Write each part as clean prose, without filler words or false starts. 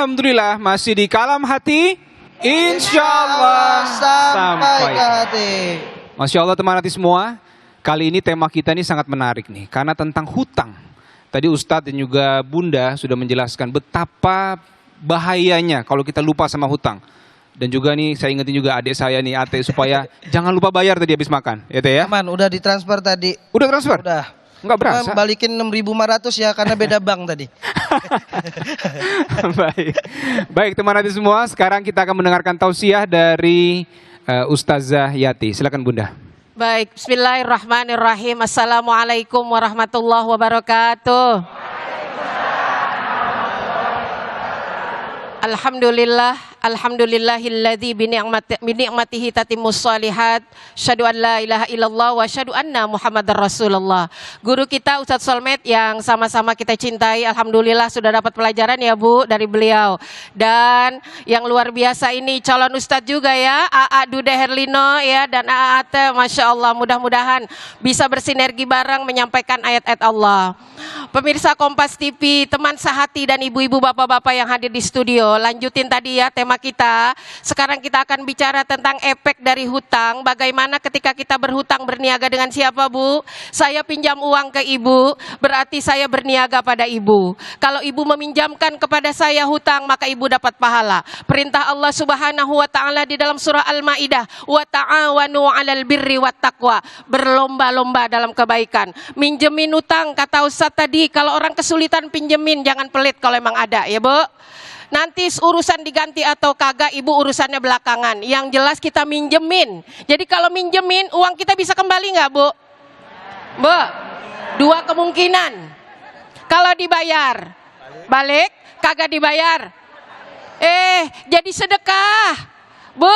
Alhamdulillah masih di Kalam Hati. Insya Allah sampai ke hati. Masya Allah teman hati semua. Kali ini tema kita ini sangat menarik nih. Karena tentang hutang. Tadi Ustadz dan juga Bunda sudah menjelaskan betapa bahayanya kalau kita lupa sama hutang. Dan juga nih saya ingetin juga adik saya nih Ate supaya jangan lupa bayar tadi habis makan. Ya Teh ya? Aman, udah ditransfer tadi. Udah transfer? Udah. Enggak berasa. Balikin 6.500 ya karena beda bank tadi. Baik teman hati semua, sekarang kita akan mendengarkan tausiah dari Ustazah Yati. Silakan Bunda. Baik, bismillahirrahmanirrahim. Assalamualaikum warahmatullahi wabarakatuh. Alhamdulillahilladzi bi ni'matihi tatimmus shalihat. Syahadu an la ilaha illallah wa syahadu anna Muhammadar Rasulullah. Guru kita Ustadz Solmed yang sama-sama kita cintai, alhamdulillah sudah dapat pelajaran ya Bu dari beliau. Dan yang luar biasa ini calon Ustadz juga ya, AA Dude Herlino ya dan AA Ate, Masya Allah, mudah-mudahan bisa bersinergi bareng menyampaikan ayat-ayat Allah. Pemirsa Kompas TV, teman sehati dan ibu-ibu bapak-bapak yang hadir di studio, lanjutin tadi ya tema kita. Sekarang kita akan bicara tentang efek dari hutang. Bagaimana ketika kita berhutang berniaga dengan siapa Bu? Saya pinjam uang ke ibu, berarti saya berniaga pada ibu. Kalau ibu meminjamkan kepada saya hutang, maka ibu dapat pahala. Perintah Allah Subhanahu wa taala di dalam surah Al-Maidah, wa ta'awanu 'alal birri wat taqwa. Berlomba-lomba dalam kebaikan. Minjemin hutang kata Ustaz tadi, kalau orang kesulitan pinjemin, jangan pelit kalau emang ada ya Bu. Nanti urusan diganti atau kagak ibu urusannya belakangan. Yang jelas kita minjemin. Jadi kalau minjemin uang kita bisa kembali nggak Bu? Bu, dua kemungkinan. Kalau dibayar, balik, kagak dibayar. Jadi sedekah. Bu,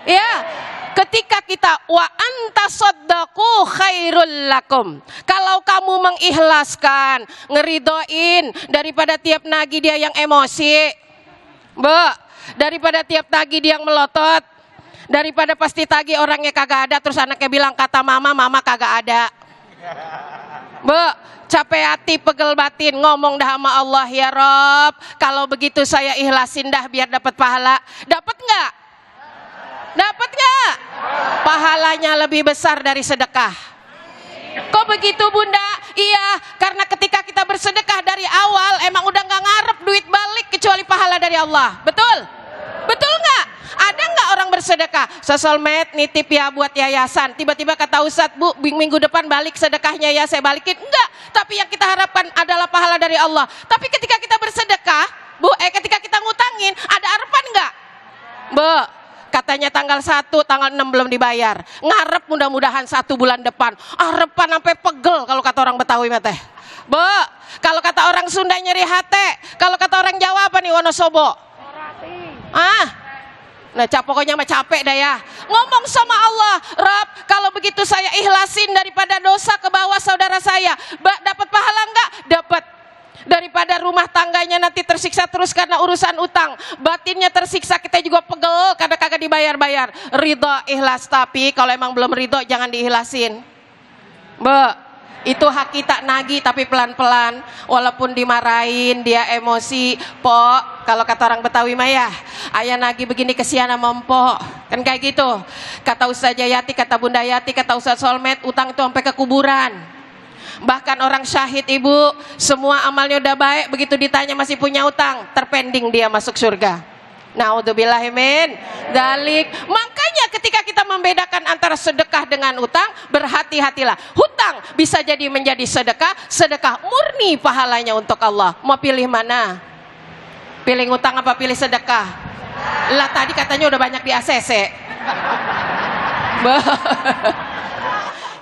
ya. Ketika kita wa antasaddaqu khairul lakum. Kalau kamu mengikhlaskan, ngeridoin daripada tiap nagih dia yang emosi. Bu, daripada tiap tagih dia yang melotot. Daripada pasti tagih orangnya kagak ada terus anaknya bilang kata mama, mama kagak ada. Bu, capek hati pegel batin ngomong dah sama Allah, ya Rob, kalau begitu saya ikhlasin dah biar dapat pahala. Dapat enggak? Dapat nggak? Pahalanya lebih besar dari sedekah. Kok begitu Bunda? Iya, karena ketika kita bersedekah dari awal emang udah nggak ngarep duit balik kecuali pahala dari Allah. Betul? Betul nggak? Ada nggak orang bersedekah? Sesolmed nitip ya buat yayasan. Tiba-tiba kata Ustadz, Bu, minggu depan balik sedekahnya ya saya balikin. Enggak. Tapi yang kita harapkan adalah pahala dari Allah. Tapi ketika kita bersedekah, Bu, ketika kita ngutangin, ada harapan nggak? Bu, katanya tanggal 1, tanggal 6 belum dibayar. Ngarep mudah-mudahan 1 bulan depan. Harapan sampai pegel kalau kata orang Betawi mah teh. Bu, kalau kata orang Sunda nyeri hate. Kalau kata orang Jawa apa nih Wonosobo? Nah pokoknya mah capek dah ya. Ngomong sama Allah, Rob, kalau begitu saya ikhlasin daripada dosa ke bawah saudara saya. Dapat pahala enggak? Dapat. Daripada rumah tangganya nanti tersiksa terus karena urusan utang, batinnya tersiksa, kita juga pegel karena kagak dibayar-bayar. Ridho ikhlas, tapi kalau emang belum ridho jangan diikhlasin. Bu, itu hak kita nagih tapi pelan-pelan, walaupun dimarahin dia emosi. Pok, kalau kata orang Betawi mah ya, ayah nagih begini kesian sama empok, kan kayak gitu. Kata Ustazah Yati, kata Bunda Yati, kata Ustaz Solmed, utang itu sampai ke kuburan. Bahkan orang syahid ibu, semua amalnya udah baik, begitu ditanya masih punya utang, terpending dia masuk surga. Naudzubillahi min dzalik. Makanya ketika kita membedakan antara sedekah dengan utang, berhati-hatilah. Hutang bisa jadi menjadi sedekah, sedekah murni pahalanya untuk Allah. Mau pilih mana? Pilih utang apa pilih sedekah? Lah tadi katanya udah banyak di ACC.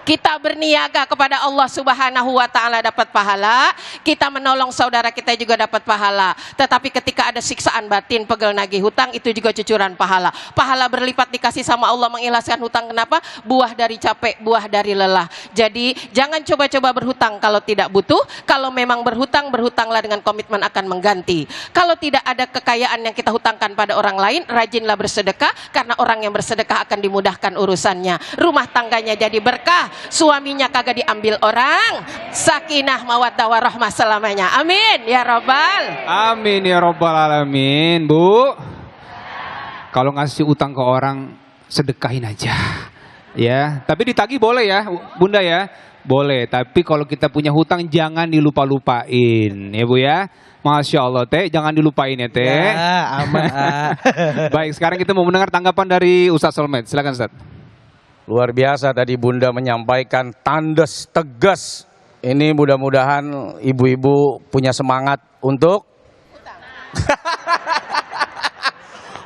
Kita berniaga kepada Allah Subhanahu wa taala dapat pahala, kita menolong saudara kita juga dapat pahala. Tetapi ketika ada siksaan batin, pegel nagih hutang, itu juga cucuran pahala. Pahala berlipat dikasih sama Allah mengikhlaskan hutang. Kenapa? Buah dari capek, buah dari lelah. Jadi jangan coba-coba berhutang kalau tidak butuh. Kalau memang berhutang, berhutanglah dengan komitmen akan mengganti. Kalau tidak ada kekayaan yang kita hutangkan pada orang lain, rajinlah bersedekah, karena orang yang bersedekah akan dimudahkan urusannya. Rumah tangganya jadi berkah, suaminya kagak diambil orang, sakinah mawaddah warahmah selamanya. Amin ya robbal. Amin ya robbal alamin. Bu, kalau ngasih utang ke orang sedekahin aja, ya. Tapi ditagih boleh ya, Bunda ya, boleh. Tapi kalau kita punya hutang jangan dilupa-lupain, ya Bu ya. Masya Allah Teh, jangan dilupain ya Teh. Ya, aman. Baik, sekarang kita mau mendengar tanggapan dari Ustadz Solmed. Silakan Ustadz. Luar biasa tadi Bunda menyampaikan tandes tegas. Ini mudah-mudahan ibu-ibu punya semangat untuk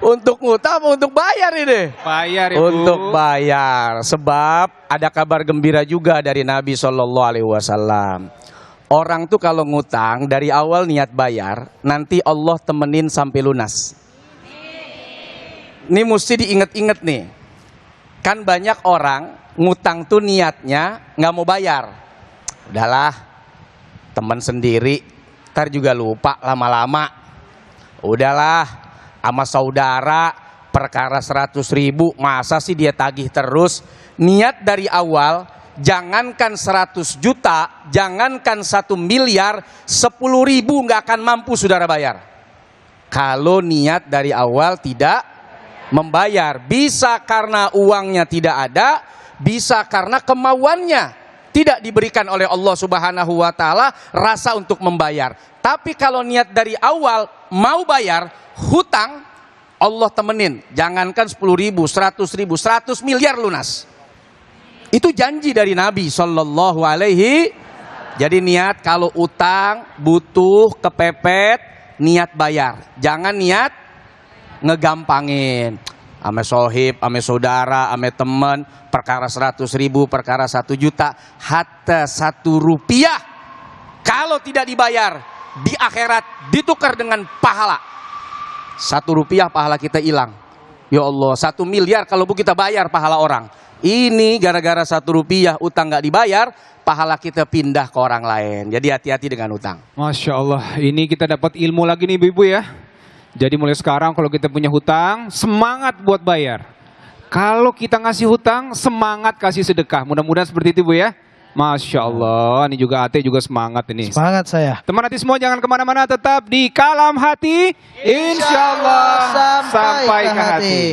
untuk ngutang, untuk bayar ini. Bayar ya Bu. Untuk bayar, sebab ada kabar gembira juga dari Nabi SAW. Orang tuh kalau ngutang dari awal niat bayar, nanti Allah temenin sampai lunas. Ini mesti diinget-inget nih. Kan banyak orang ngutang tuh niatnya nggak mau bayar. Udahlah, teman sendiri, ntar juga lupa lama-lama. Udahlah, sama saudara perkara 100.000, masa sih dia tagih terus. Niat dari awal, jangankan 100 juta, jangankan 1 miliar, 10.000 nggak akan mampu saudara bayar. Kalau niat dari awal tidak membayar, bisa karena uangnya tidak ada, bisa karena kemauannya tidak diberikan oleh Allah Subhanahu wa taala rasa untuk membayar. Tapi kalau niat dari awal mau bayar hutang, Allah temenin. Jangankan 10.000, 100.000, 100 miliar lunas. Itu janji dari Nabi Sallallahu Alaihi. Jadi niat kalau utang butuh kepepet, niat bayar. Jangan niat ngegampangin. Ame sohib, ame saudara, ame temen, perkara 100.000, perkara 1 juta, hatta 1 rupiah. Kalau tidak dibayar di akhirat ditukar dengan pahala. 1 rupiah pahala kita hilang. Ya Allah, 1 miliar kalau kita bayar pahala orang. Ini gara-gara 1 rupiah utang nggak dibayar, pahala kita pindah ke orang lain. Jadi hati-hati dengan utang. Masya Allah, ini kita dapat ilmu lagi nih ibu-ibu ya. Jadi mulai sekarang kalau kita punya hutang, semangat buat bayar. Kalau kita ngasih hutang, semangat kasih sedekah. Mudah-mudahan seperti itu Bu ya. Masya Allah, ini juga Ate juga semangat ini. Semangat saya. Teman hati semua jangan kemana-mana, tetap di Kalam Hati. Insya Allah sampai ke hati.